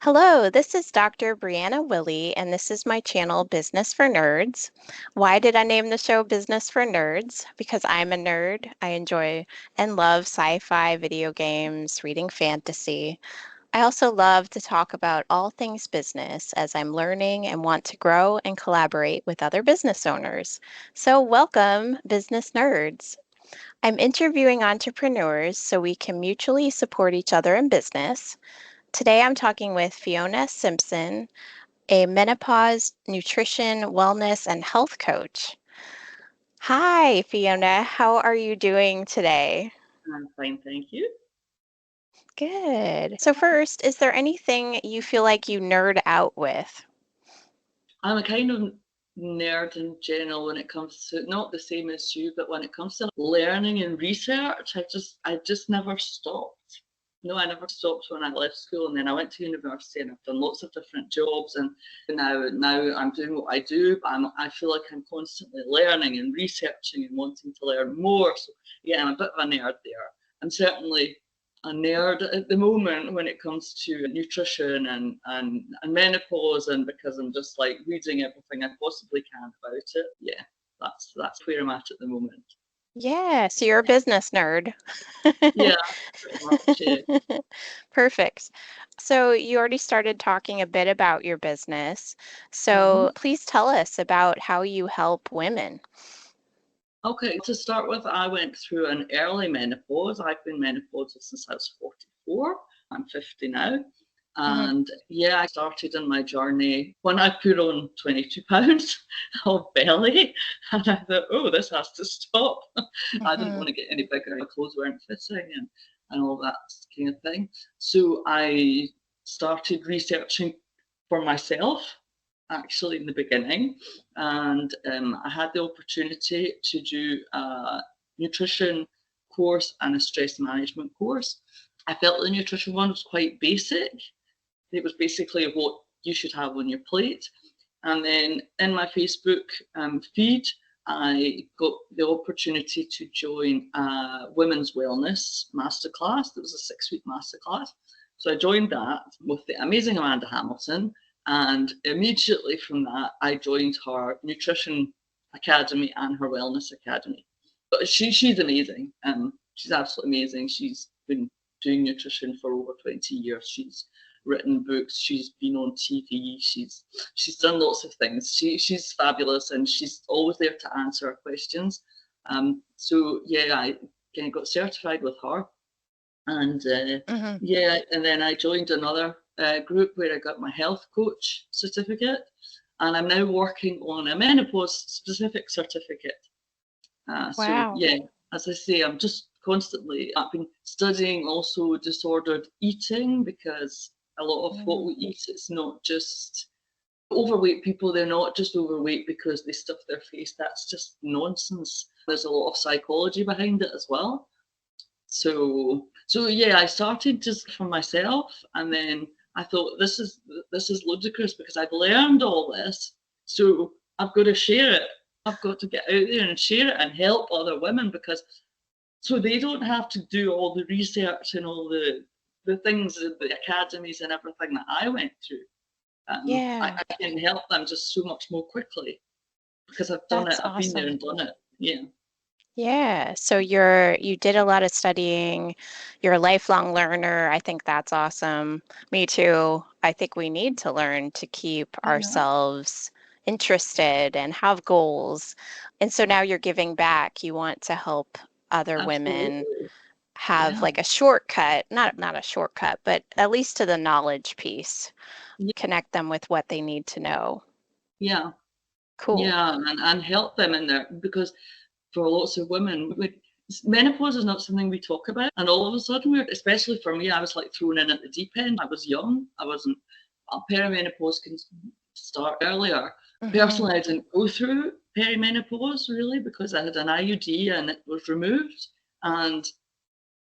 Hello, this is Dr. Brie-Anna Willey, and this is my channel, Business for Nerds. Why did I name the show Business for Nerds? Because I'm a nerd. I enjoy and love sci-fi, video games, reading fantasy. I also love to talk about all things business as I'm learning and want to grow and collaborate with other business owners. So, welcome, business nerds. I'm interviewing entrepreneurs so we can mutually support each other in business. Today I'm talking with Fiona Simpson, a menopause, nutrition, wellness, and health coach. Hi, Fiona. How are you doing today? I'm fine, thank you. Good. So, first, is there anything you feel like you nerd out with? I'm a kind of nerd in general when it comes to not the same as you, but when it comes to learning and research, I just never stopped. No, I never stopped when I left school, and then I went to university and I've done lots of different jobs, and now I'm doing what I do, but I feel like I'm constantly learning and researching and wanting to learn more. So yeah, I'm a bit of a nerd there. I'm certainly a nerd at the moment when it comes to nutrition and menopause, and because I'm just like reading everything I possibly can about it. Yeah, that's where I'm at the moment. Yeah, so you're a business nerd. Yeah, pretty much. Yeah. Perfect. So, you already started talking a bit about your business. hmm So, please tell us about how you help women. Okay, to start with, I went through an early menopause. I've been menopausal since I was 44. I'm 50 now. Mhm, And yeah, I started in my journey when I put on 22 pounds of belly. And I thought, oh, this has to stop. I didn't mhm. want to get any bigger. My clothes weren't fitting and all that kind of thing. So I started researching for myself actually in the beginning. And I had the opportunity to do a nutrition course and a stress management course. I felt the nutrition one was quite basic. It was basically what you should have on your plate. And then in my Facebook feed, I got the opportunity to join a women's wellness masterclass. It was a 6-week masterclass. So I joined that with the amazing Amanda Hamilton. And immediately from that, I joined her nutrition academy and her wellness academy. But she's amazing. She's absolutely amazing. She's been doing nutrition for over 20 years. She's written books. She's been on TV. She's done lots of things. She's fabulous, and she's always there to answer our questions. So yeah, I kind of got certified with her, and Mhm. yeah, and then I joined another group where I got my health coach certificate, and I'm now working on a menopause specific certificate. So Wow. yeah, as I say, I'm just constantly. I've been studying also disordered eating because a lot of what Mm. we eat, it's not just overweight people. They're not just overweight because they stuff their face. That's just nonsense. There's a lot of psychology behind it as well. So yeah, I started just for myself, and then I thought this is ludicrous because I've learned all this, so I've got to share it. I've got to get out there and share it and help other women because so they don't have to do all the research and all the things, the academies and everything that I went through. Yeah, I can help them just so much more quickly because I've done it. that's I've been there awesome. and done it. Yeah. Yeah, so you did a lot of studying. You're a lifelong learner. I think that's awesome. Me too. I think we need to learn to keep Yeah. ourselves interested and have goals. And so now you're giving back. You want to help other women Absolutely. have Yeah. like a shortcut, not a shortcut, but at least to the knowledge piece, connect them with what they need to know. Yeah. Cool. Yeah, and help them in there because for lots of women, menopause is not something we talk about. And all of a sudden, especially for me, I was like thrown in at the deep end. I was young. I wasn't, perimenopause can start earlier. Hmm. Personally, I didn't go through perimenopause really because I had an IUD and it was removed. And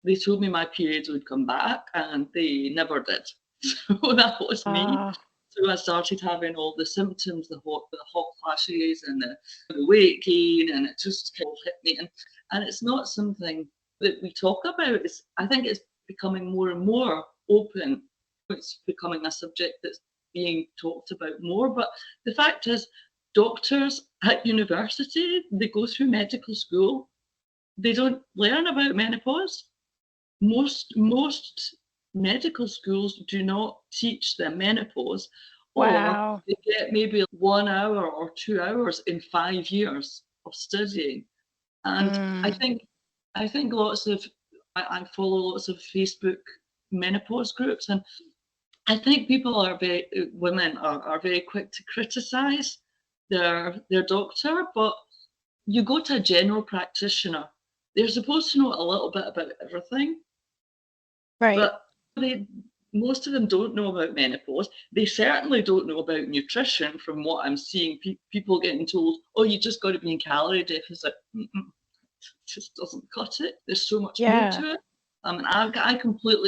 they told me my periods would come back and they never did. So that was me. So I started having all the symptoms, the hot flashes and the weight gain, and it just kind of hit me. And it's not something that we talk about. I think it's becoming more and more open. It's becoming a subject that's being talked about more. But the fact is, doctors at university, they go through medical school, they don't learn about menopause. Most medical schools do not teach them menopause, or Wow. they get maybe 1 hour or 2 hours in 5 years of studying. And Mm. I think lots of I follow lots of Facebook menopause groups, and I think people are women are very quick to criticize their doctor, but you go to a general practitioner, they're supposed to know a little bit about everything, Right. but they most of them don't know about menopause. They certainly don't know about nutrition. From what I'm seeing, people getting told, "Oh, you just got to be in calorie deficit." Mm-mm, just doesn't cut it. There's so much more Yeah. to it.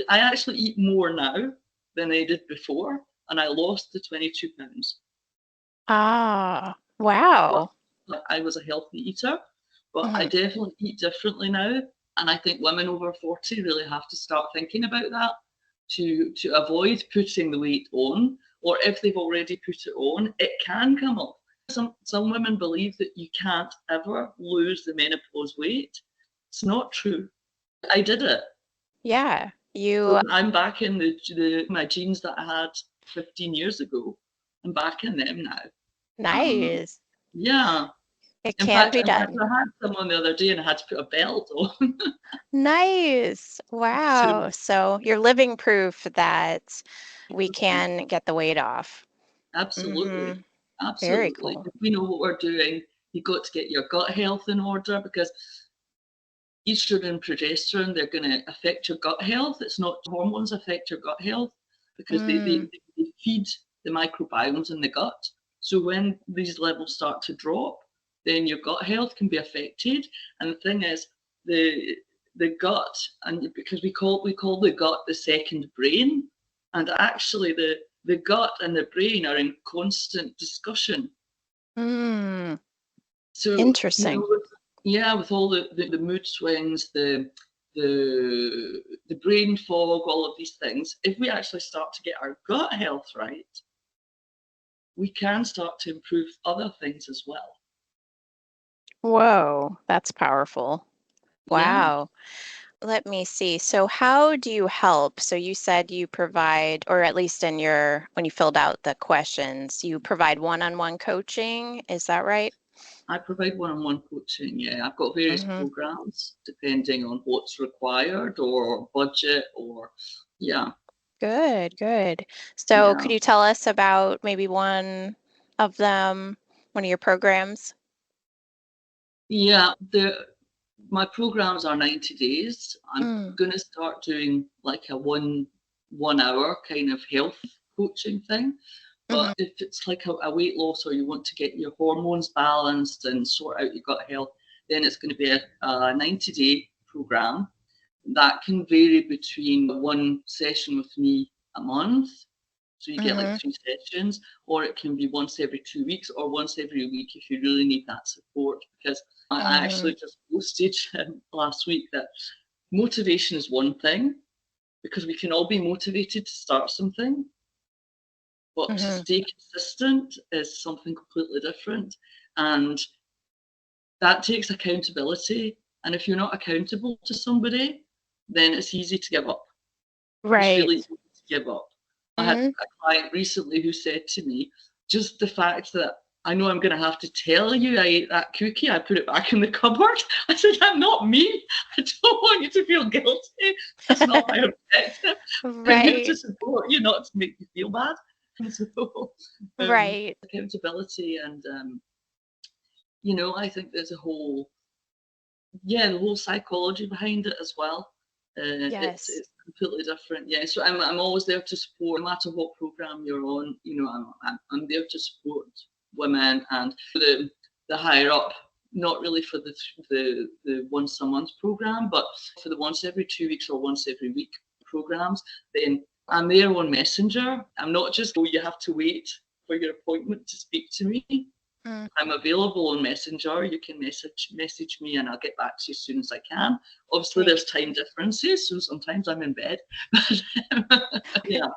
I actually eat more now than I did before, and I lost the 22 pounds. Ah, But wow. I was a healthy eater, but I Mhm. definitely eat differently now. And I think women over 40 really have to start thinking about that to avoid putting the weight on, or if they've already put it on, it can come off. Some women believe that you can't ever lose the menopause weight. It's not true. I did it. Yeah. So You I'm back in the my jeans that I had 15 years ago. I'm back in them now. nice. Yeah. It In can fact, be I done. had someone the other day and I had to put a belt on. Nice. So Wow. So you're living proof that we can get the weight off. absolutely, Mm-hmm. Very absolutely. cool. If we know what we're doing, you've got to get your gut health in order, because estrogen and progesterone, they're going to affect your gut health. It's not hormones affect your gut health, because Mm. they feed the microbiomes in the gut. So when these levels start to drop, then your gut health can be affected. And the thing is, the gut, and because we call the gut the second brain, and actually the gut and the brain are in constant discussion. Mm. So, Interesting. yeah, with all the mood swings, the brain fog, all of these things, if we actually start to get our gut health right, we can start to improve other things as well. Whoa, that's powerful. Yeah, Wow. Let me see. So how do you help? So you said you provide, or at least in your, when you filled out the questions, you provide one-on-one coaching. Is that right? I provide one-on-one coaching. Yeah, I've got various Mm-hmm. programs depending on what's required or budget or yeah, Good, good. So yeah. could you tell us about maybe one of them, one of your programs? Yeah, my programs are 90 days. I'm Mm, going to start doing like a one hour kind of health coaching thing. mm-hmm, But if it's like a weight loss, or you want to get your hormones balanced and sort out your gut health, then it's going to be a 90-day program that can vary between one session with me a month. So you get like mm-hmm, 3 sessions, or it can be once every 2 weeks or once every week if you really need that support. Because I mm-hmm, actually just posted last week that motivation is one thing, because we can all be motivated to start something, but to mm-hmm. stay consistent is something completely different. And that takes accountability. And if you're not accountable to somebody, then it's easy to give up. It's Right. really easy to give up. I had Mm-hmm. a client recently who said to me, just the fact that I know I'm going to have to tell you I ate that cookie, I put it back in the cupboard. I said, I'm not mean. I don't want you to feel guilty. That's not my objective. I'm here to Right, support you, not to make you feel bad. So, right. accountability and, I think there's the whole psychology behind it as well. Yes. It's completely different. Yeah, so I'm always there to support, no matter what program you're on. I'm there to support women and the higher up. Not really for the once a month program, but for the once every 2 weeks or once every week programs. Then I'm there on Messenger. I'm not just, oh, you have to wait for your appointment to speak to me. Mm, I'm available on Messenger. You can message me and I'll get back to you as soon as I can. Obviously, great. there's time differences, so sometimes I'm in bed. Yeah,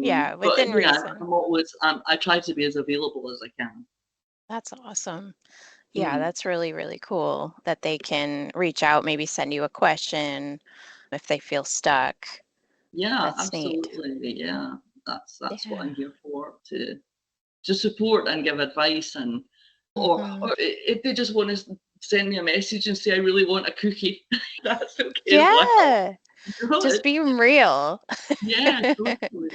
Yeah, But within yeah, reason. I'm always I try to be as available as I can. That's awesome. Yeah, Mm. that's really, really cool that they can reach out, maybe send you a question if they feel stuck. Yeah, That's neat. absolutely. Yeah, that's what Yeah. I'm here for, to support and give advice, and Hmm. or if they just want to send me a message and say I really want a cookie, that's okay as well. Yeah, You know, just being real. yeah, totally.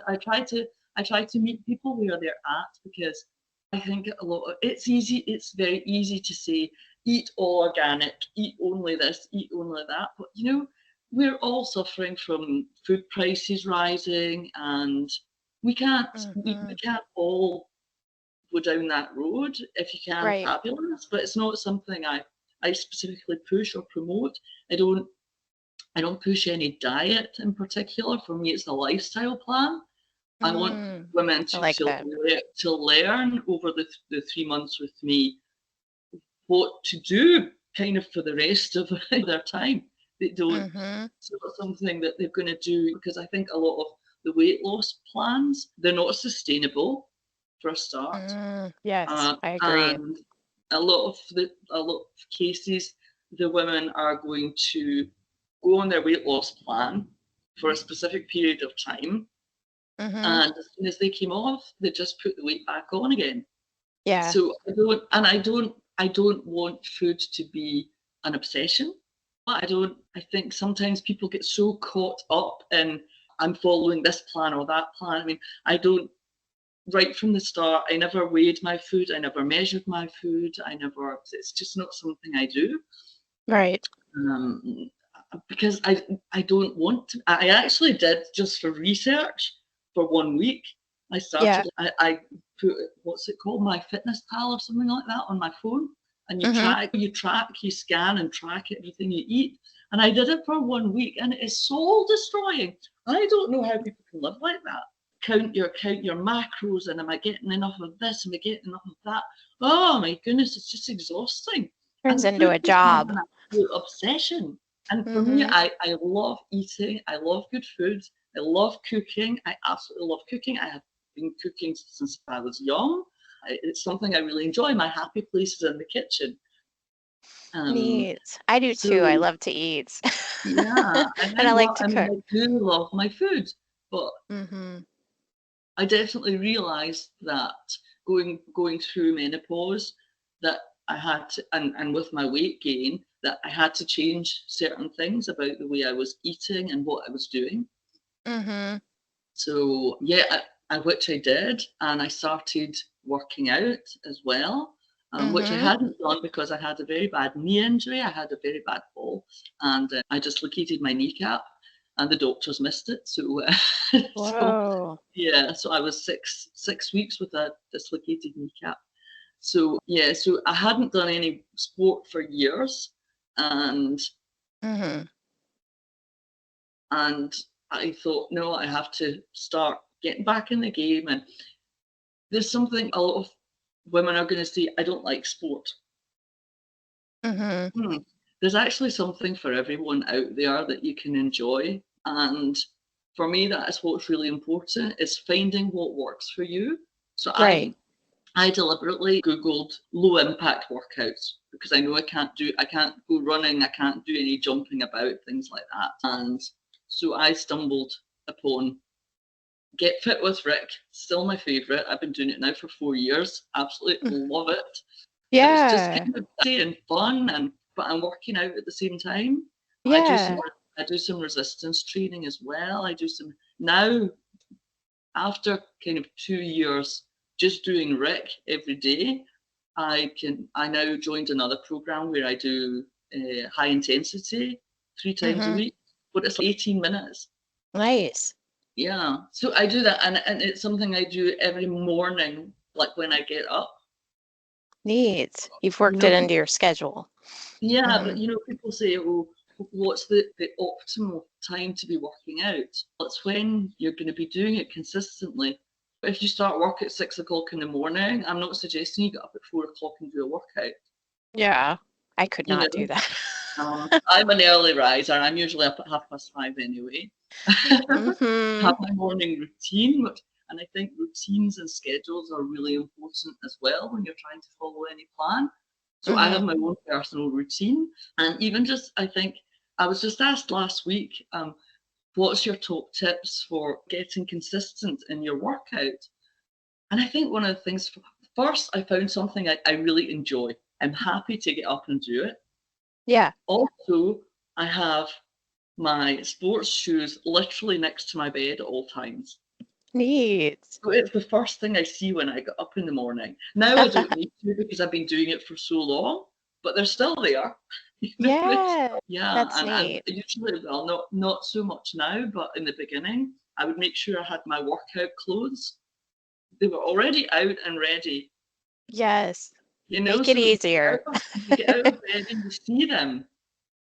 I try to meet people where they're at, because I think it's very easy to say eat all organic, eat only this, eat only that. But we're all suffering from food prices rising, and we Hmm. can't all go down that road. If you can, Right. fabulous. But it's not something I specifically push or promote. I don't I don't push any diet in particular. For me, it's a lifestyle plan. I want Mm, women I like that. to learn over the 3 months with me what to do kind of for the rest of their time. They don't, Hmm. it's not something that they're going to do, because I think a lot of the weight loss plans, they're not sustainable for a start. Yes, I agree. And a lot of cases, the women are going to go on their weight loss plan for a specific period of time, Hmm. and as soon as they came off, they just put the weight back on again. Yeah. So I don't want food to be an obsession. I think sometimes people get so caught up in I'm following this plan or that plan. I mean, I don't right from the start, I never weighed my food, I never measured my food, it's just not something I do. Right. Um, because I don't want to. I actually did, just for research, for 1 week. Yeah. I put, what's it called, My Fitness Pal or something like that, on my phone, and Hmm. you scan and track everything you eat. And I did it for 1 week, and it is soul destroying. I don't know how people can live like that. Count your macros, and am I getting enough of this? Am I getting enough of that? Oh my goodness, it's just exhausting. Turns And into food a becomes job. an absolute obsession. And for me, Hmm. I love eating. I love good food. I love cooking. I absolutely love cooking. I have been cooking since I was young. It's something I really enjoy. My happy place is in the kitchen. Um, Neat. I do too. I so love to eat. yeah, and And I like to I mean, cook. I do love my food, but Hmm. I definitely realized that going through menopause, that I had to, and with my weight gain, that I had to change certain things about the way I was eating and what I was doing. Hmm. So yeah, which I did, and I started working out as well, which I Hmm. hadn't done because I had a very bad knee injury. I had a very bad fall, and I dislocated my kneecap, and the doctors missed it. So, so Whoa. yeah, so I was 6 weeks with a dislocated kneecap. So yeah, so I hadn't done any sport for years, and Hmm. and I thought, no, I have to start getting back in the game. And there's something a lot of women are going to say, I don't like sport. Hmm. Hmm. There's actually something for everyone out there that you can enjoy, and for me, that is what's really important, is finding what works for you. So Right. I deliberately Googled low impact workouts, because I know I can't go running, I can't do any jumping about, things like that. And so I stumbled upon Get Fit with Rick, still my favorite. I've been doing it now for 4 years. Absolutely Mm. love it. It's just Yeah. kind of easy and fun, and but I'm working out at the same time. I do some Yeah. I do some resistance training as well. I do some now, after kind of 2 years just doing Rick every day. I now joined another program where I do high intensity 3 times a Hmm. week, but it's 18 minutes. Nice. Yeah, so I do that, and it's something I do every morning, like when I get up. Neat. You've You worked it know, into your schedule. yeah, Hmm. but people say, "Oh, what's the optimal time to be working out?" Well, it's when you're going to be doing it consistently. If you start work at 6 o'clock in the morning, I'm not suggesting you get up at 4 o'clock and do a workout. Yeah. I could You not do know, that. I'm an early riser. I'm usually up at 5:30 anyway. Mm-hmm. have my morning routine, and I think routines and schedules are really important as well when you're trying to follow any plan. So I Mm-hmm. have my own personal routine, and even just I think I was just asked last week, what's your top tips for getting consistent in your workout? And I think one of the things, first, I found something I really enjoy. I'm happy to get up and do it. Yeah. Also, I have my sports shoes literally next to my bed at all times. Neat. So it's the first thing I see when I get up in the morning. Now I don't need to because I've been doing it for so long, but they're still there. Yeah, Yeah, that's and neat. usually, well, not so much now, but in the beginning, I would make sure I had my workout clothes. They were already out and ready, Yes. Make it so easier. you get out of bed and you see them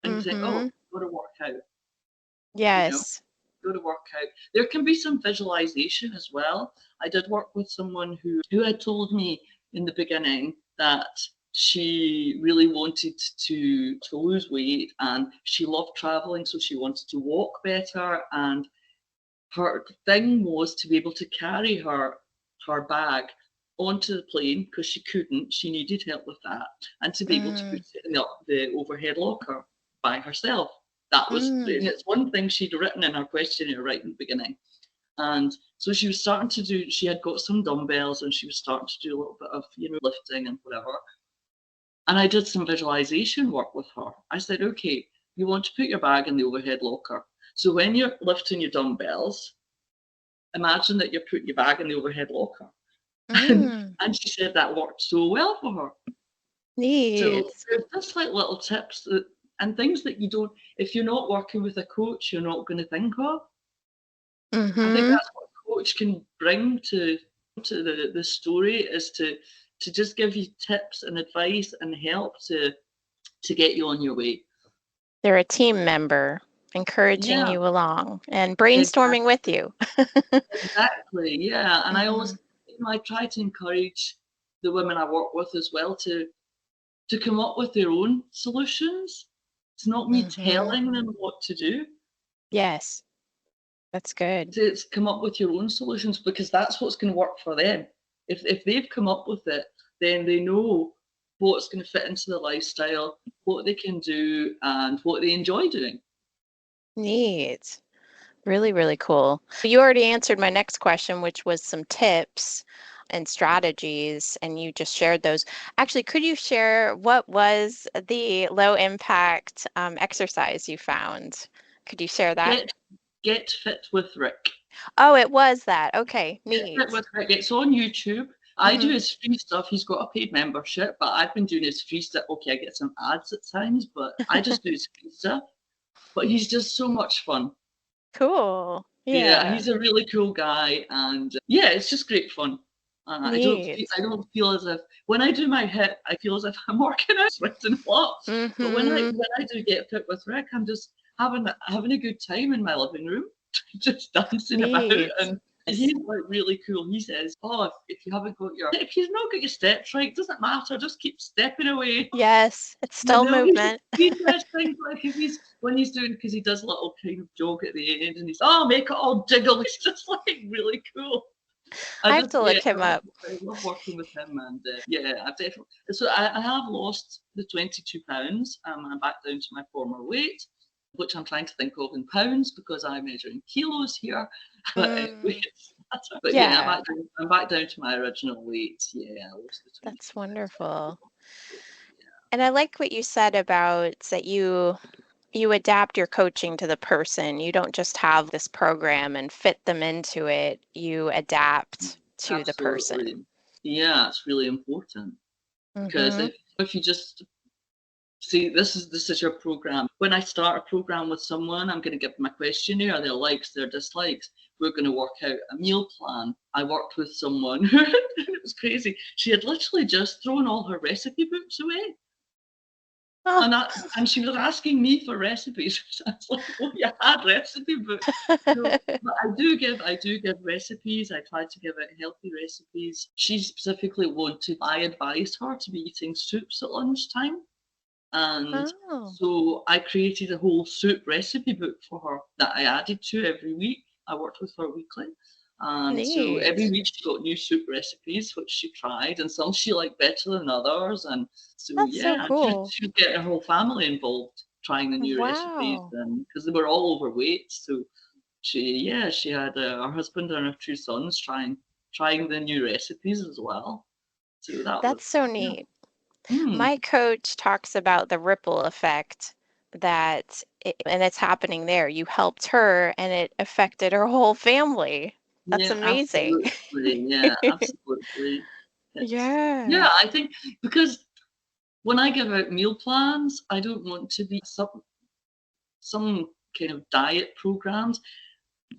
and you think, oh, Mm-hmm. go to work out, you know, Yes. go to work out. There can be some visualization as well. I did work with someone who had told me in the beginning that she really wanted to lose weight and she loved traveling, so she wanted to walk better. And her thing was to be able to carry her bag onto the plane because she couldn't. She needed help with that, and to be able to put Mm, it in the overhead locker by herself. That was, mm, and it's one thing she'd written in her questionnaire right in the beginning. And so she was starting to do. She had got some dumbbells, and she was starting to do a little bit of lifting and whatever. And I did some visualization work with her. I said, okay, you want to put your bag in the overhead locker. So when you're lifting your dumbbells, imagine that you're putting your bag in the overhead locker. And, mm. and she said that worked so well for her. So Neat. there's just like little tips and things that you don't, if you're not working with a coach, you're not going to think of. I think Mm-hmm. that's what a coach can bring to the story is to just give you tips and advice and help to get you on your way. They're a team member encouraging Yeah, you along and brainstorming exactly. with you. Exactly. Yeah. And I Mm-hmm. always, I try to encourage the women I work with as well to come up with their own solutions. It's not me Mm-hmm. telling them what to do. Yes, that's good. It's come up with your own solutions because that's what's going to work for them. If they've come up with it, then they know what's going to fit into their lifestyle, what they can do, and what they enjoy doing. Neat. Really, really cool. You already answered my next question, which was some tips and strategies, and you just shared those. Actually, could you share what was the low impact exercise you found? Could you share that? Get get fit with Rick. Oh, it was that. Okay, Get fit neat. with Rick. It's on YouTube. I do Hmm. his free stuff. He's got a paid membership, but I've been doing his free stuff. Okay, I get some ads at times, but I just do his free stuff. But he's just so much fun. Cool. Yeah, Yeah, he's a really cool guy, and yeah, it's just great fun. And neat. I don't feel as if when I do my hit, I feel as if I'm working out, sweating a lot. But Mm-hmm. when I do get fit with Rick, I'm just having a good time in my living room, just dancing about, Neat. and Yes. he's like really cool. He says, "Oh, if you haven't got if you've not got your steps right, doesn't matter. Just keep stepping away." Yes, it's You still know, movement. he says things like if he's when he's doing because he does a little kind of jog at the end and he's make it all jiggle. It's just like really cool. I have to look him up. I love working with him and yeah, I definitely. So I have lost the 22 pounds. I'm back down to my former weight, which I'm trying to think of in pounds because I'm measuring kilos here. But Mm, but yeah, yeah, I'm back down to my original weight. Yeah, I lost the 22 that's pounds. wonderful. And I like what you said about that you adapt your coaching to the person. You don't just have this program and fit them into it. You adapt to the person. Absolutely. Yeah, it's really important because Mm-hmm. if you just see this is your program. When I start a program with someone, I'm going to give them a questionnaire, their likes, their dislikes. We're going to work out a meal plan. I worked with someone and it was crazy. She had literally just thrown all her recipe books away. Oh. And she was asking me for recipes. I was like, "Oh, you had recipe books." So, but I do give recipes. I try to give out healthy recipes. She specifically wanted. I advised her to be eating soups at lunchtime, And Oh, so I created a whole soup recipe book for her that I added to every week. I worked with her weekly. And so every neat. week she got new soup recipes, which she tried, and some she liked better than others. And so, That's so yeah, she was, cool. she was getting her whole family involved trying the new recipes. Wow. And because they were all overweight. So she had her husband and her two sons trying the new recipes as well. So that was, That's so yeah. neat. Hmm. My coach talks about the ripple effect and it's happening there. You helped her and it affected her whole family. That's Yeah, amazing. absolutely. Yeah, absolutely. It's Yeah. yeah, I think because when I give out meal plans, I don't want to be some kind of diet programs.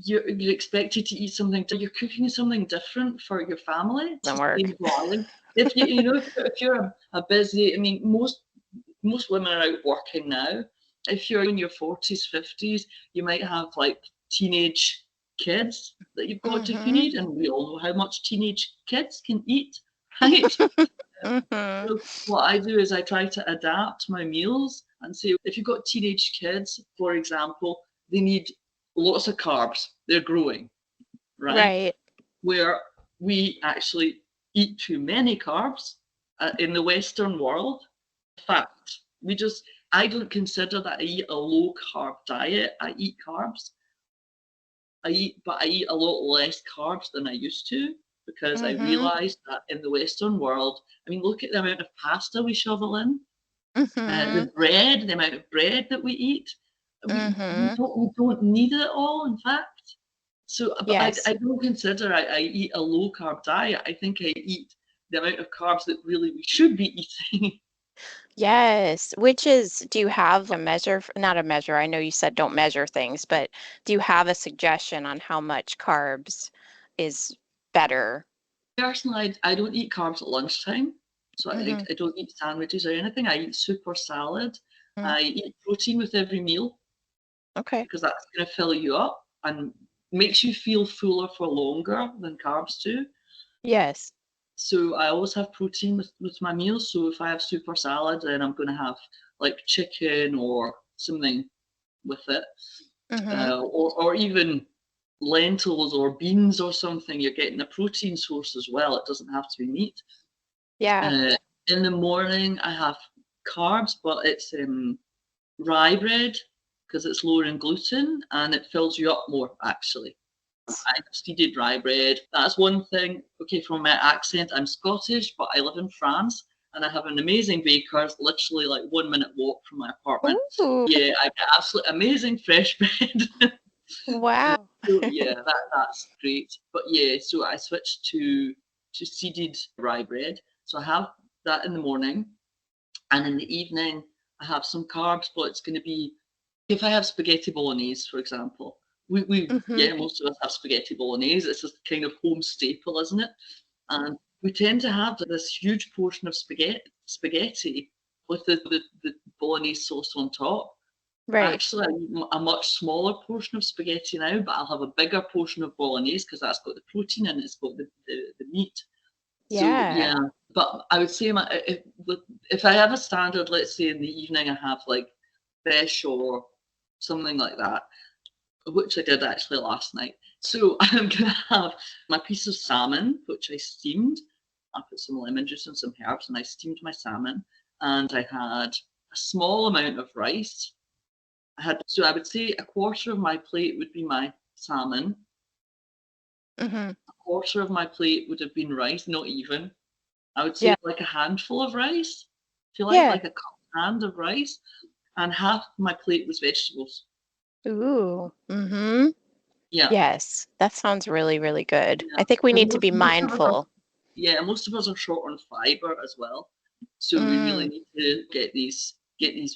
You're expected to eat something. You're cooking something different for your family to Doesn't stay work. alive. If if you're a busy, I mean, most women are out working now. If you're in your 40s, 50s, you might have like teenage kids that you've got to Mm-hmm. feed, and we all know how much teenage kids can eat, right? Mm-hmm. So what I do is I try to adapt my meals and say if you've got teenage kids, for example, they need lots of carbs. They're growing, right? Right. Where we actually eat too many carbs in the Western world. In fact, I don't consider that I eat a low carb diet. I eat carbs. But I eat a lot less carbs than I used to because I Mm-hmm. realized that in the Western world, I mean, look at the amount of pasta we shovel in, Mm-hmm. the amount of bread that we eat. Mm-hmm. We don't need it all, in fact. So, but Yes. I don't consider I eat a low carb diet. I think I eat the amount of carbs that really we should be eating. Yes. Do you have a measure, not a measure, I know you said don't measure things, but do you have a suggestion on how much carbs is better? Personally, I don't eat carbs at lunchtime. So Mm-hmm. I don't eat sandwiches or anything. I eat soup or salad. Mm. I eat protein with every meal Okay. because that's going to fill you up and makes you feel fuller for longer than carbs do. Yes. So I always have protein with my meals. So if I have soup or salad, then I'm going to have like chicken or something with it, Mm-hmm. or even lentils or beans or something. You're getting a protein source as well. It doesn't have to be meat. Yeah. Uh, in the morning, I have carbs, but it's rye bread because it's lower in gluten and it fills you up more actually. I just needed rye bread. That's one thing. Okay, from my accent, I'm Scottish, but I live in France and I have an amazing baker, literally like 1 minute walk from my apartment. Ooh. Yeah, I get absolutely amazing fresh bread. Wow. So yeah, that's great. But yeah, so I switched to seeded rye bread. So I have that in the morning, and in the evening I have some carbs. But it's going to be if I have spaghetti bolognese, for example. We Mm-hmm. yeah, most of us have spaghetti bolognese. It's a kind of home staple, isn't it? And we tend to have this huge portion of spaghetti with the bolognese sauce on top. Right. Actually, I eat a much smaller portion of spaghetti now, but I'll have a bigger portion of bolognese because that's got the protein and it's got the meat. So Yeah. yeah, but I would say if I have a standard, let's say in the evening, I have like fish or something like that, which I did actually last night. So I'm gonna have my piece of salmon, which I steamed. I put some lemon juice and some herbs, and I steamed my salmon. And I had a small amount of rice. So I would say a quarter of my plate would be my salmon. Mm-hmm. A quarter of my plate would have been rice, not even. I would say Yeah. like a handful of rice, if you Yeah. like a cup hand of rice, and half my plate was vegetables. Ooh. Mm-hmm. Yeah, Yes. That sounds really, really good. yeah. I think we Because need to be mindful. most of us are short on fiber as well, so we really Mm. need to get these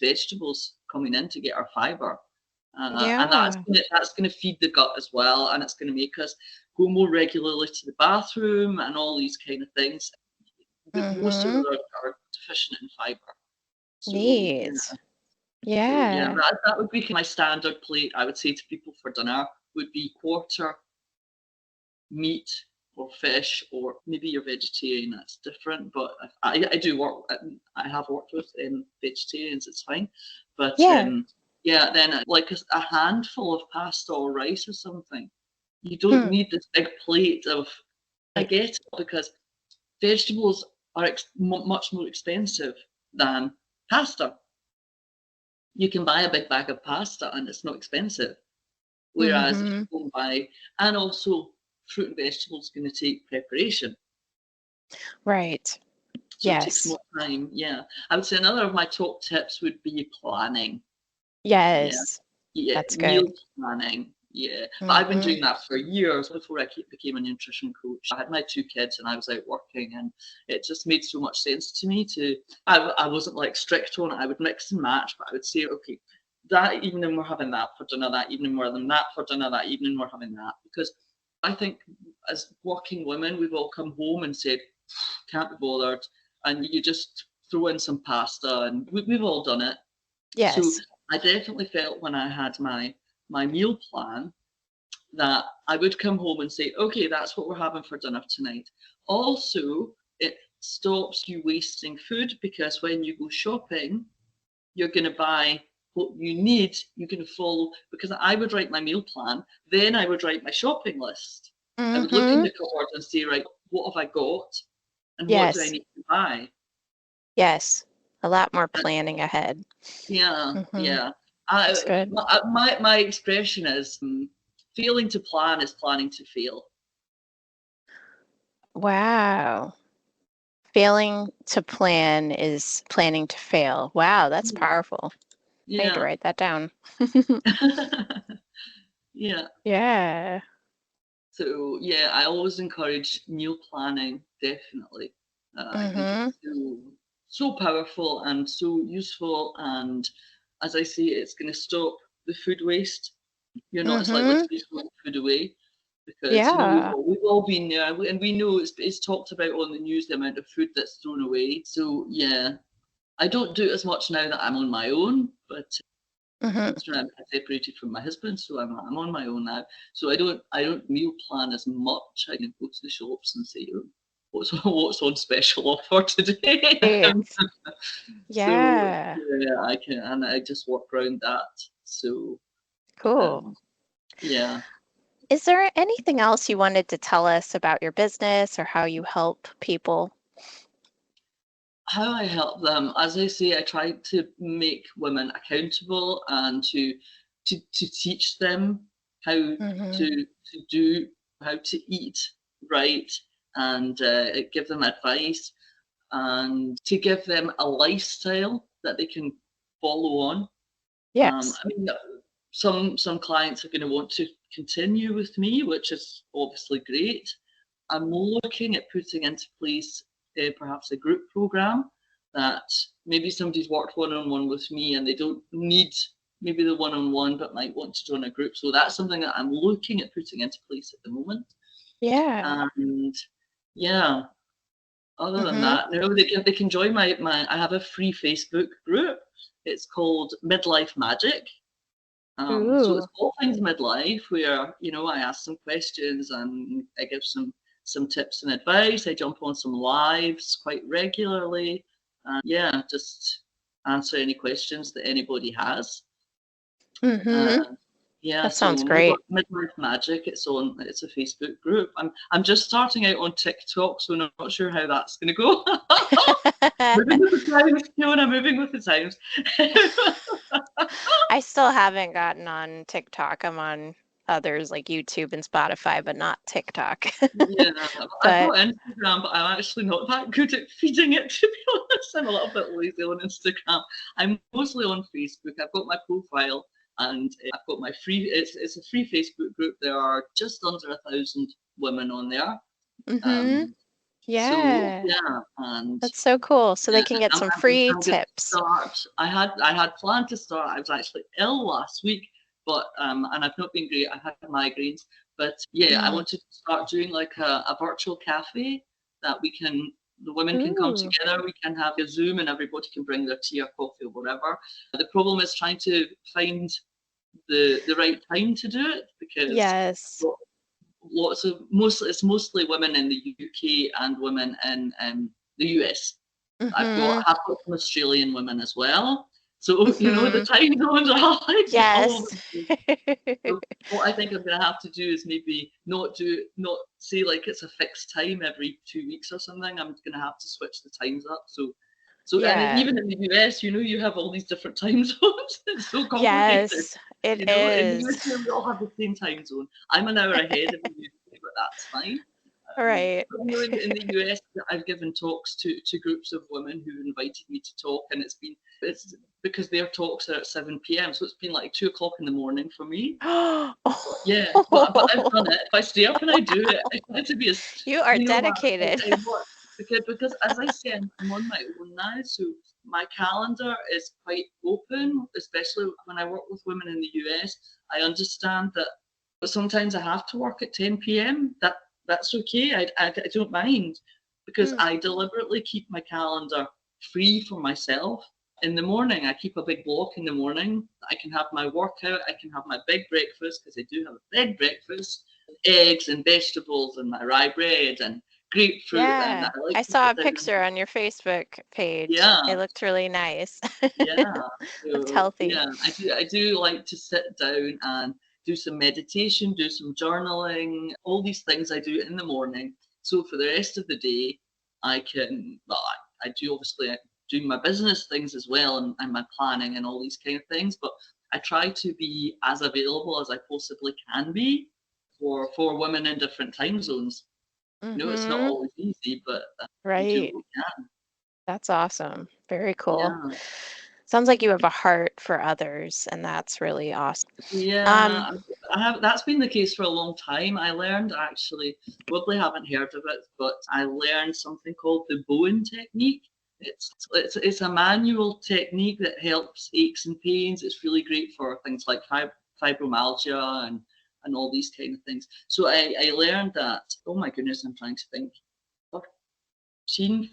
vegetables coming in to get our fiber, and Yeah. that's gonna feed the gut as well, and it's gonna make us go more regularly to the bathroom and all these kind of things. But most of us Mm-hmm. are deficient in fiber, so yeah. Neat. So yeah, Yeah. that would be my standard plate. I would say to people for dinner would be quarter meat, or fish, or maybe you're vegetarian, that's different. But I do work, I have worked with vegetarians, it's fine. But Yeah. yeah, then like a handful of pasta or rice or something. You don't Hmm. need this big plate of, I get it, because vegetables are much more expensive than pasta. You can buy a big bag of pasta and it's not expensive. Whereas if Mm-hmm. you go and buy, and also fruit and vegetables is going to take preparation. Right. So it takes Yes. more time. Yeah. I would say another of my top tips would be planning. Yeah. Yes. Yeah. That's Meal good. planning. Yeah. But I've been Mm-hmm. doing that for years before I became a nutrition coach. I had my two kids and I was out working, and it just made so much sense to me to, I wasn't like strict on it. I would mix and match, but I would say, okay, that evening we're having that for dinner, that evening we're having that for dinner, that evening we're having that. Because I think as working women, we've all come home and said, can't be bothered. And you just throw in some pasta, and we've all done it. So Yes. I definitely felt when I had my meal plan that I would come home and say, okay, that's what we're having for dinner tonight. Also, it stops you wasting food, because when you go shopping, you're going to buy what you need. You're going to follow, because I would write my meal plan, then I would write my shopping list. I would look in Mm-hmm. the cupboard and say, right, what have I got and what do I Yes. need to buy? Yes. A lot more planning ahead. Yeah, Mm-hmm. yeah. That's good. My expression is, failing to plan is planning to fail. Wow. Failing to plan is planning to fail. Wow, that's Yeah, powerful. I need to yeah, write that down. yeah. Yeah. So yeah, I always encourage meal planning. Definitely, I think Mm-hmm. it's so powerful and so useful. And as I say, it's going to stop the food waste. You're not as likely Mm-hmm. to be throwing food away, because Yeah. we've all been there, and we know it's talked about on the news, the amount of food that's thrown away. So yeah, I don't do it as much now that I'm on my own, but Mm-hmm. considering I'm separated from my husband, so I'm on my own now. So I don't meal plan as much. I can go to the shops and say, oh, what's on special offer today. Right. So Yeah. yeah, I can, and I just work around that. So Cool. um, yeah. Is there anything else you wanted to tell us about your business or how you help people? How I help them, as I say, I try to make women accountable and to teach them how Mm-hmm. to do, how to eat right, and give them advice, and to give them a lifestyle that they can follow on. Yes. I mean, some clients are going to want to continue with me, which is obviously great. I'm looking at putting into place perhaps a group program that maybe somebody's worked one-on-one with me and they don't need maybe the one-on-one but might want to join a group. So that's something that I'm looking at putting into place at the moment. Yeah. And yeah, other than Mm-hmm. that, no, they can join my I have a free Facebook group. It's called Midlife Magic. So Ooh. it's all things midlife, where I ask some questions and I give some tips and advice. I jump on some lives quite regularly, and yeah, just answer any questions that anybody has. Mm-hmm. And yeah, That so sounds great. Midlife Magic. It's a Facebook group. I'm just starting out on TikTok, so I'm not sure how that's going to go. Moving with the times, Fiona. Moving with the times. I still haven't gotten on TikTok. I'm on others like YouTube and Spotify, but not TikTok. Yeah, I've But got Instagram, but I'm actually not that good at feeding it, to be honest. I'm a little bit lazy on Instagram. I'm mostly on Facebook. I've got my profile, and I've got my free. It's a free Facebook group. There are just under 1,000 women on there. mm-hmm. Um, so Yeah. yeah, and That's so cool. So they yeah, can get I'm, some I'm, free I'm going to tips. start. I had planned to start. I was actually ill last week, but and I've not been great. I had migraines, but yeah, I Mm. want to start doing like a virtual cafe that the women can come Ooh. together. We can have a Zoom, and everybody can bring their tea or coffee or whatever. The problem is trying to find the right time to do it, because Yes. it's mostly women in the UK and women in the US. Mm-hmm. I have got some Australian women as well. So, the Mm-hmm. time zones are like all over Yes. the place. So what I think I'm going to have to do is maybe not say like it's a fixed time every 2 weeks or something. I'm going to have to switch the times up. And Yeah. even in the US, you have all these different time zones. It's so complicated. Yes, it In the is. UK, we all have the same time zone. I'm an hour ahead of the UK, but that's fine. Right. But in the US, I've given talks to groups of women who invited me to talk, and it's because their talks are at 7 p.m. So it's been like 2 o'clock in the morning for me. Yeah, but I've done it. If I stay up and I do it, I try to be as You are what dedicated. I work because as I say, I'm on my own now, so my calendar is quite open, especially when I work with women in the US. I understand that sometimes I have to work at 10 p.m. That's okay. I don't mind because Mm. I deliberately keep my calendar free for myself. In the morning, I keep a big block in the morning. I can have my workout. I can have my big breakfast because I do have a big breakfast, eggs and vegetables and my rye bread and grapefruit. And I Yeah, like I to saw sit a down. picture on your Facebook page. It Yeah, looked really nice. yeah. That's So healthy. yeah, I do like to sit down and do some meditation, do some journaling, all these things I do in the morning. So for the rest of the day, I do obviously do my business things as well and my planning and all these kind of things, but I try to be as available as I possibly can be for women in different time zones. It's not Mm-hmm. always easy, but we do Right. what we can. That's awesome. Very cool. Yeah. Sounds like you have a heart for others, and that's really awesome. Um, Yeah, I have. That's been the case for a long time. I learned actually, probably haven't heard of it, but I learned something called the Bowen technique. It's a manual technique that helps aches and pains. It's really great for things like fibromyalgia and all these kind of things. So I learned that. Oh my goodness, I'm trying to think.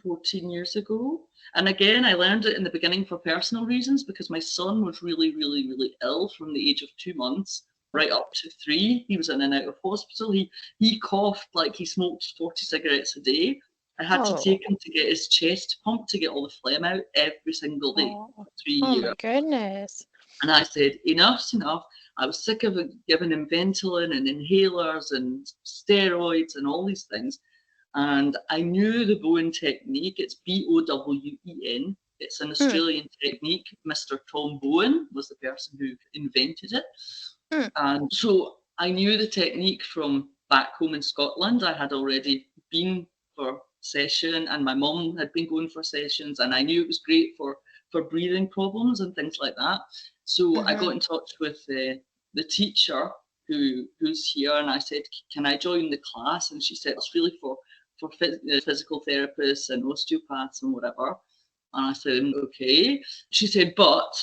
14 years ago. And again, I learned it in the beginning for personal reasons because my son was really, really, really ill from the age of 2 months right up to 3. He was in and out of hospital. He coughed like he smoked 40 cigarettes a day. I had to oh, take him to get his chest pumped to get all the phlegm out every single day oh, for three oh years. my goodness. And I said, enough's enough. I was sick of giving him Ventolin and inhalers and steroids and all these things. And I knew the Bowen technique. It's Bowen. It's an Mm, Australian technique. Mr. Tom Bowen was the person who invented it. mm, And so I knew the technique from back home in Scotland. I had already been for session and my mum had been going for sessions and I knew it was great for breathing problems and things like that. So I got mm-hmm. in touch with the teacher who's here and I said, can I join the class? And she said, it's really for physical therapists and osteopaths and whatever. And I said, okay. She said, but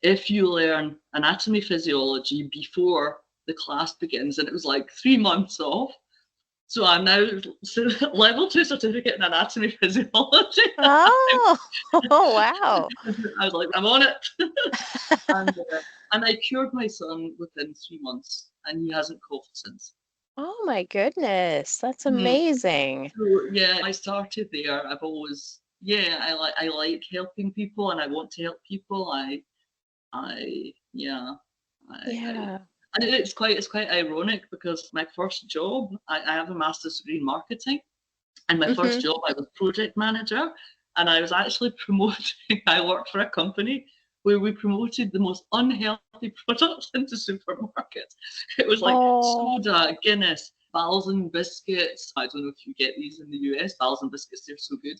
if you learn anatomy physiology before the class begins, and it was like 3 months off. So I'm now level 2 certificate in anatomy physiology. Oh, oh, wow. I was like, I'm on it. and, uh, and I cured my son within 3 months, and he hasn't coughed since. Oh my goodness. That's Mhm. amazing. So yeah, I started there. I've always I like helping people, and I want to help people. Yeah, I Yeah. and it's quite ironic because my first job, I have a master's degree in marketing, and my first Mm-hmm. job I was project manager, and I was actually promoting. I worked for a company where we promoted the most unhealthy products into supermarkets. It was like Oh, soda, Guinness, Balzen biscuits. I don't know if you get these in the US. Balzen biscuits, they're so good.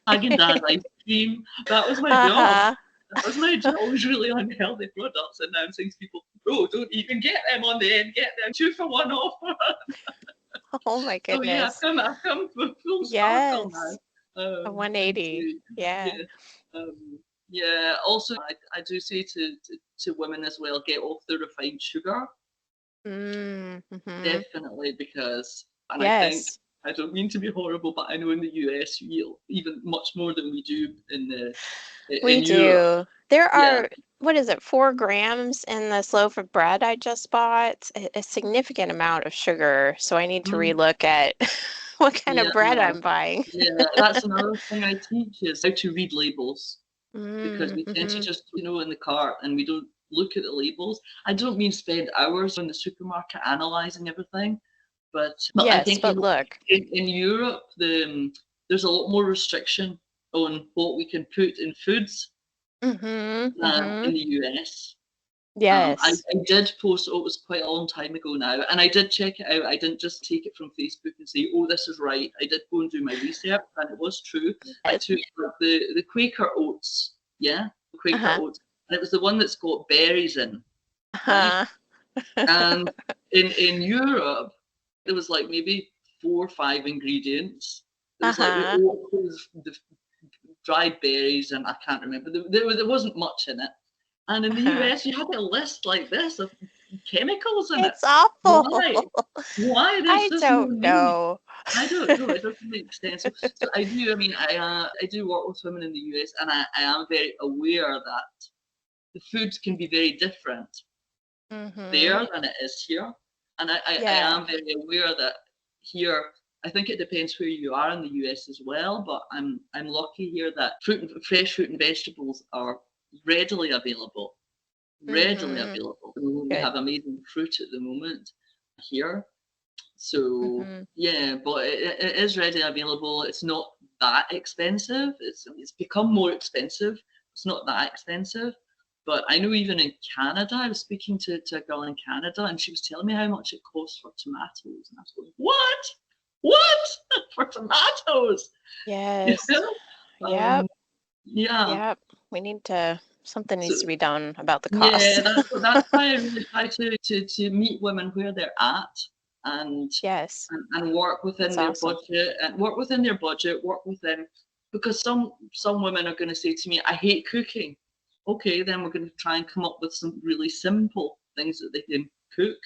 Haagen-Dazs ice cream. That was my job. uh-huh. That was my job. It was really unhealthy products, and now I'm saying to people, "Bro, don't even get them on the end. Get them 2 for 1 offer." Oh my So yeah, goodness. I've come full circle Yes. now. A And 180. to, Yeah. yeah, yeah. Also, I do say to women as well, get off the refined sugar, Mm-hmm. definitely, because, and I think, Yes, I don't mean to be horrible, but I know in the US you eat even much more than we do in we Europe. do. There Yeah. are what is it, 4 grams in this loaf of bread I just bought? A significant amount of sugar. So I need to Mm, relook at what kind yeah, of bread I'm buying. yeah. That's another thing I teach is how to read labels because we tend to Mm-hmm. just, in the cart and we don't look at the labels. I don't mean spend hours in the supermarket analyzing everything, but I Yes, think but look. in Europe there's a lot more restriction on what we can put in foods Mm-hmm. than Mm-hmm. in the US. I Yes. did post, oh, it was quite a long time ago now, and I did check it out. I didn't just take it from Facebook and say, oh, this is right. I did go and do my research, and it was true. I Yes. took the Quaker oats, yeah, the Quaker Uh-huh. oats, and it was the one that's got berries in, right? Uh-huh. And in Europe, there was like maybe 4 or 5 ingredients. There was like the Uh-huh. oats, the dried berries, and I can't remember. There wasn't much in it. And in the Uh-huh. US, you had a list like this of chemicals in it. It's awful. Why? Why? I There's no don't need. know. I don't know. It doesn't make sense. So I do. I mean, I do work with women in the US, and I am very aware that the foods can be very different Mm-hmm. there than it is here. And I Yeah. am very aware that here, I think it depends where you are in the US as well, but I'm lucky here that fresh fruit and vegetables are readily available. Readily Mm-hmm. available. We Good. have amazing fruit at the moment here. So Mm-hmm. yeah, but it is readily available. It's not that expensive. It's become more expensive. It's not that expensive. But I know even in Canada, I was speaking to a girl in Canada and she was telling me how much it costs for tomatoes. And I was going, what? What? For tomatoes? You Yes. know? Yep. Yeah. Yep. Something So needs to be done about the yeah, costs. that's why I really try to meet women where they're at and Yes. and work within That's their awesome. budget and work within their budget, work within because some women are going to say to me, I hate cooking. Okay, then we're going to try and come up with some really simple things that they can cook.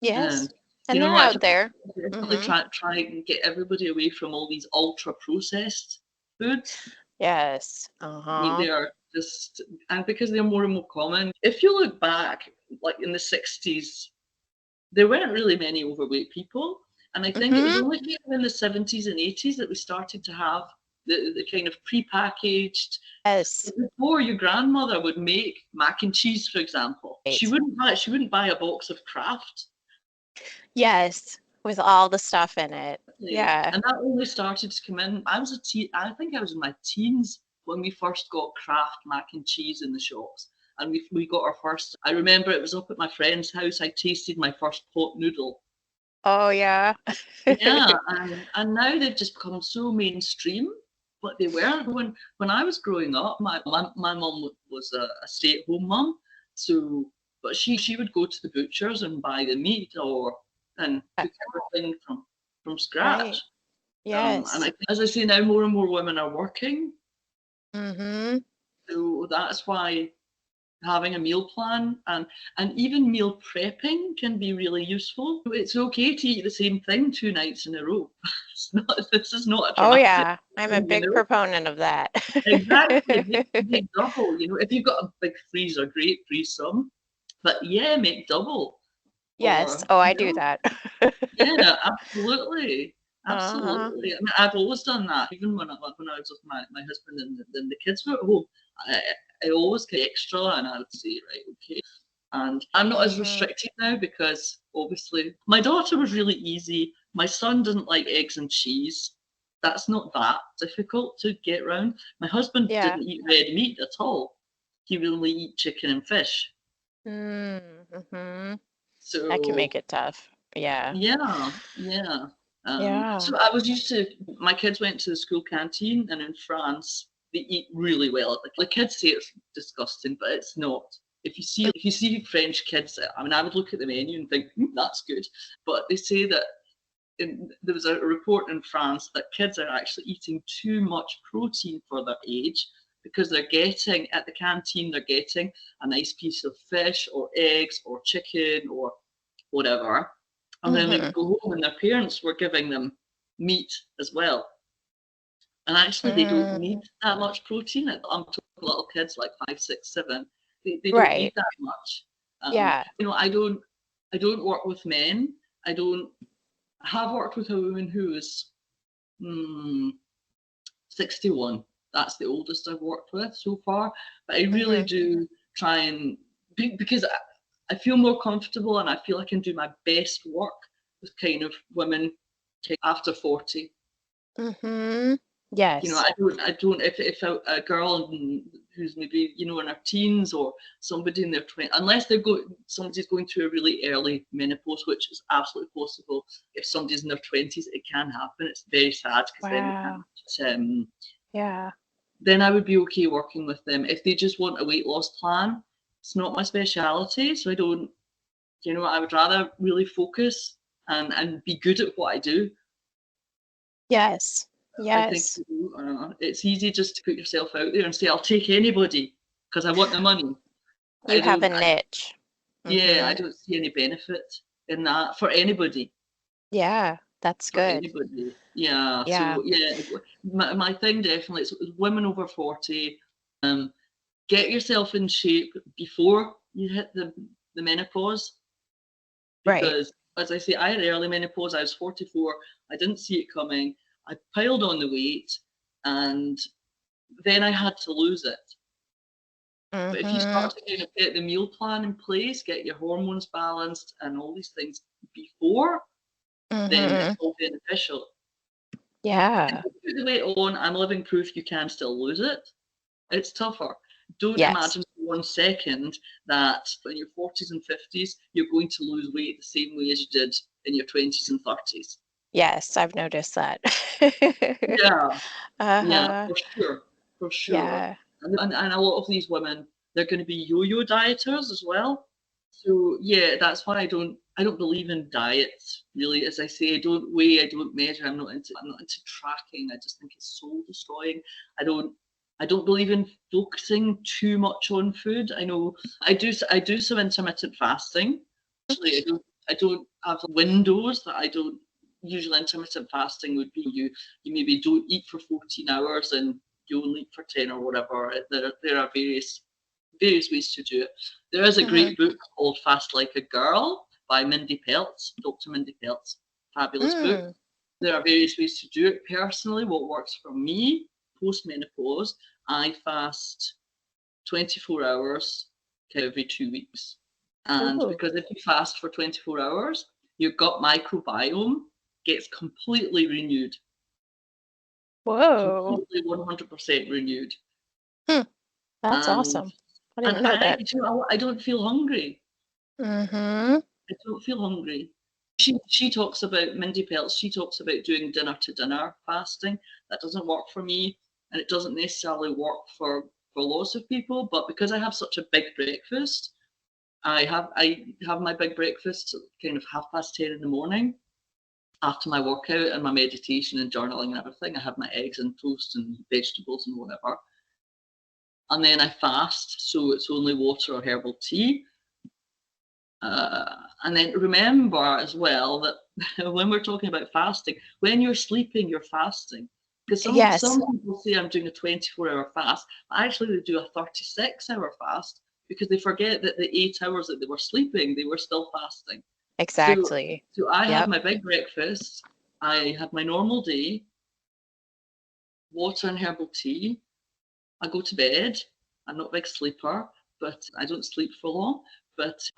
Yes. And And they're I out there. definitely Mm-hmm. try and get everybody away from all these ultra processed foods. Yes. I mean, Uh-huh. they are just, and because they're more and more common. If you look back, like in the 60s, there weren't really many overweight people. And I think it was Mm-hmm. only kind of in the 70s and 80s that we started to have the kind of prepackaged. Yes. Before your grandmother would make mac and cheese, for example, Right. she wouldn't buy a box of Kraft. Yes. With all the stuff in it. Yeah. And that only started to come in. I was a teen. I think I was in my teens when we first got Kraft mac and cheese in the shops. And we got our first. I remember it was up at my friend's house. I tasted my first pot noodle. Oh, yeah. Yeah, and now they've just become so mainstream, but they weren't when I was growing up. My mum was a stay-at-home mum, so but she would go to the butchers and buy the meat or and cook everything from scratch. Right. And Yes. as I say now, more and more women are working, Mm-hmm. so that's why having a meal plan and even meal prepping can be really useful. It's okay to eat the same thing 2 nights in a row. This is not a Oh, dramatic yeah. I'm a thing, big proponent of that. Exactly. Make double. If you've got a big freezer, great, freeze some. But yeah, make double. Yes. Or Oh, I do that. yeah, absolutely. Uh-huh. Absolutely. I mean, I've always done that. Even when I was with my husband and the kids were at home, I, I always get extra and I would say, right, okay. And I'm not as Mm-hmm. restricted now because obviously my daughter was really easy. My son doesn't like eggs and cheese. That's not that difficult to get around. My husband Yeah. didn't eat red meat at all. He would only eat chicken and fish. Mm-hmm. That can So make it tough. Yeah. yeah, yeah. Yeah. So I was used to my kids went to the school canteen, and in France they eat really well. Like the kids say it's disgusting, but it's not. If you see French kids, I mean, I would look at the menu and think that's good, but they say that there was a report in France that kids are actually eating too much protein for their age because they're getting at the canteen they're getting a nice piece of fish or eggs or chicken or whatever. And then they Mm-hmm. would go home and their parents were giving them meat as well. And actually, they don't need Mm. that much protein. I'm talking little kids like 5, 6, 7. They don't need Right. that much. Yeah. I don't work with men. I have worked with a woman who is 61. That's the oldest I've worked with so far. But I really Hmm. do try and because I feel more comfortable and I feel I can do my best work with kind of women after 40. Hmm. You know, Yes. I don't if a girl who's maybe in her teens or somebody in their 20s, unless somebody's going through a really early menopause, which is absolutely possible. If somebody's in their 20s, it can happen. It's very sad because then they Wow. can't. Yeah. Then I would be okay working with them. If they just want a weight loss plan, it's not my speciality, so I don't. I would rather really focus and be good at what I do. Yes. I think Yes. it's easy just to put yourself out there and say, I'll take anybody because I want the money. You I have don't, a I, niche. yeah, I Hmm. don't see any benefit in that for anybody, Yeah, that's for good. anybody. Yeah. Yeah. So, yeah, my thing definitely is women over 40, um, get yourself in shape before you hit the menopause Right. because, as I say, I had early menopause. I was 44. I didn't see it coming. I piled on the weight and then I had to lose it. But if you Hmm. start to kind of get the meal plan in place, get your hormones balanced, and all these things before, then it's Hmm. all beneficial. And Yeah. if you put the weight on, I'm living proof you can still lose it. It's tougher. Don't Yes. imagine for 1 second that in your 40s and 50s, you're going to lose weight the same way as you did in your 20s and 30s. Yes, I've noticed that. Yeah, yeah, Uh-huh. for sure, for sure. Yeah. And a lot of these women, they're going to be yo-yo dieters as well. So yeah, that's why I don't believe in diets really. As I say, I don't weigh, I don't measure. I'm not into tracking. I just think it's soul destroying. I don't believe in focusing too much on food. I know I do some intermittent fasting. Actually, I don't have windows that I don't. Usually intermittent fasting would be you maybe don't eat for 14 hours and you only eat for 10 or whatever. There are various ways to do it. There is a Hmm. great book called Fast Like a Girl by Mindy Peltz, Dr. Mindy Peltz. Fabulous book. Mm. There are various ways to do it. Personally, what works for me post menopause, I fast 24 hours every 2 weeks. And Ooh. because if you fast for 24 hours, your gut microbiome gets completely renewed, Whoa. completely 100% renewed. Hmm. That's And awesome. I and didn't know I, that. you know, I don't feel hungry. Hmm. I don't feel hungry. She talks about Mindy Peltz. She talks about doing dinner to dinner fasting. That doesn't work for me, and it doesn't necessarily work for lots of people. But because I have such a big breakfast, I have my big breakfast at kind of 10:30 in the morning after my workout and my meditation and journaling and everything. I have my eggs and toast and vegetables and whatever, and then I fast, so it's only water or herbal tea. And then remember as well that when we're talking about fasting, when you're sleeping, you're fasting. Because some Yes, people say I'm doing a 24-hour fast, but actually they do a 36-hour fast because they forget that the 8 hours that they were sleeping, they were still fasting. So, exactly. so I had Yep. my big breakfast. I had my normal day, water and herbal tea. I go to bed. I'm not a big sleeper, but I don't sleep for long.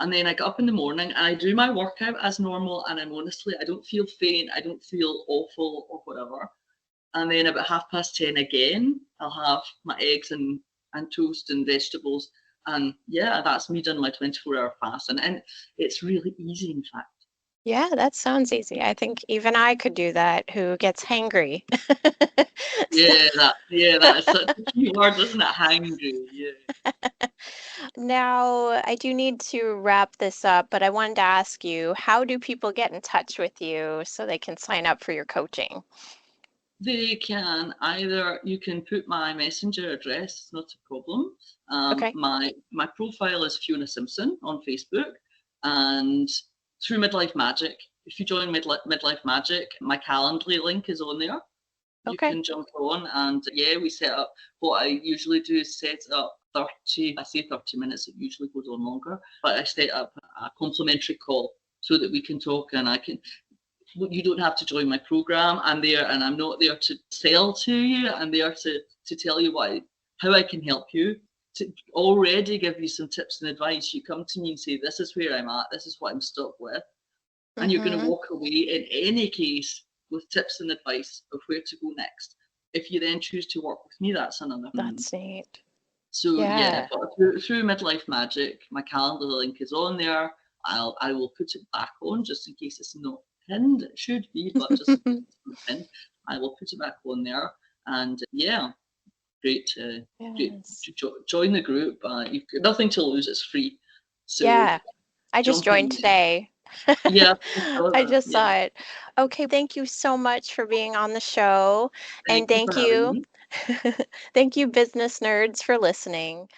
And then I get up in the morning and I do my workout as normal. And I'm honestly, I don't feel faint. I don't feel awful or whatever. And then about 10:30 again, I'll have my eggs and toast and vegetables. And yeah, that's me done my 24-hour fast. And it's really easy, in fact. Yeah, that sounds easy. I think even I could do that, who gets hangry. So That is such a key word, isn't it? Hangry. Yeah. now I do need to wrap this up, but I wanted to ask you, how do people get in touch with you so they can sign up for your coaching? They can either you can put my messenger address, it's not a problem. Okay. My profile is Fiona Simpson on Facebook, and through Midlife Magic. If you join Midlife Magic, my Calendly link is on there. You Okay. can jump on, and yeah, we set up. What I usually do is set up 30, I say 30 minutes, it usually goes on longer, but I set up a complimentary call so that we can talk and I can, you don't have to join my program. I'm there and I'm not there to sell to you. I'm there to tell you how I can help you, to already give you some tips and advice. You come to me and say, this is where I'm at, this is what I'm stuck with. And you're going to walk away in any case with tips and advice of where to go next. If you then choose to work with me, that's another thing. That's neat. So Yeah. but through Midlife Magic, my calendar link is on there. I will put it back on just in case it's not pinned. It should be, but just in case it's not pinned, I will put it back on there. And great to Yes. join the group. You've got nothing to lose. It's free. So Yeah. I just jump in. joined today. Yeah, I saw I that. just Yeah, saw it. Okay, thank you so much for being on the show. And thank you for having me. thank you, business nerds, for listening.